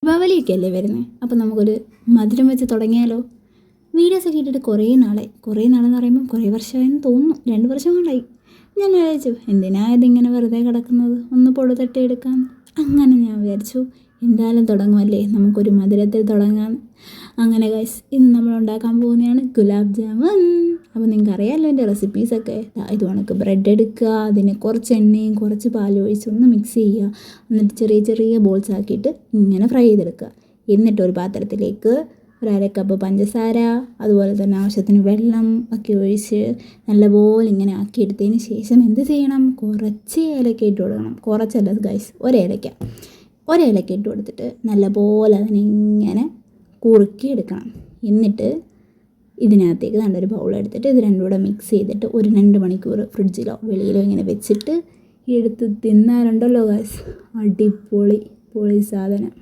ദീപാവലിയൊക്കെ അല്ലേ വരുന്നത്. അപ്പോൾ നമുക്കൊരു മധുരം വെച്ച് തുടങ്ങിയാലോ? വീഡിയോസൊക്കെ ഇട്ടിട്ട് കുറേ നാളെന്ന് പറയുമ്പോൾ കുറേ വർഷമായെന്ന് തോന്നുന്നു, 2 വർഷം കൊണ്ടായി. ഞാൻ വിചാരിച്ചു എന്തിനാ ഇതിങ്ങനെ വെറുതെ കിടക്കുന്നത്, ഒന്ന് പൊടി തട്ടി എടുക്കാം. അങ്ങനെ ഞാൻ വിചാരിച്ചു എന്തായാലും തുടങ്ങുമല്ലേ, നമുക്കൊരു മധുരത്തിൽ തുടങ്ങാം. അങ്ങനെ ഗൈസ്, ഇന്ന് നമ്മൾ ഉണ്ടാക്കാൻ പോകുന്നതാണ് ഗുലാബ് ജാമുൻ. അപ്പോൾ നിങ്ങൾക്ക് അറിയാമല്ലോ എൻ്റെ റെസിപ്പീസൊക്കെ. ഇത് കണക്ക് ബ്രെഡ് എടുക്കുക, അതിനെ കുറച്ച് എണ്ണയും കുറച്ച് പാലും ഒഴിച്ച് ഒന്ന് മിക്സ് ചെയ്യുക. എന്നിട്ട് ചെറിയ ചെറിയ ബോൾസ് ആക്കിയിട്ട് ഇങ്ങനെ ഫ്രൈ ചെയ്തെടുക്കുക. എന്നിട്ട് ഒരു പാത്രത്തിലേക്ക് ഒരു 1/2 കപ്പ് പഞ്ചസാര, അതുപോലെ തന്നെ ആവശ്യത്തിന് വെള്ളം ഒക്കെ ഒഴിച്ച് നല്ലപോലെ ഇങ്ങനെ ആക്കിയെടുത്തതിന് ശേഷം എന്ത് ചെയ്യണം, കുറച്ച് ഏലക്ക ഇട്ട് കൊടുക്കണം. കുറച്ചല്ല ഗൈസ്, ഒരേലക്ക ഇട്ട് കൊടുത്തിട്ട് നല്ലപോലെ അതിനിങ്ങനെ കുറുക്കിയെടുക്കണം. എന്നിട്ട് ഇതിനകത്തേക്ക് നല്ലൊരു ബൗൾ എടുത്തിട്ട് ഇത് രണ്ടും കൂടെ മിക്സ് ചെയ്തിട്ട് ഒരു 2 മണിക്കൂർ ഫ്രിഡ്ജിലോ വെളിയിലോ ഇങ്ങനെ വെച്ചിട്ട് എടുത്ത് തിന്നാറുണ്ടല്ലോ ഗൈസ്, അടിപൊളി സാധനം.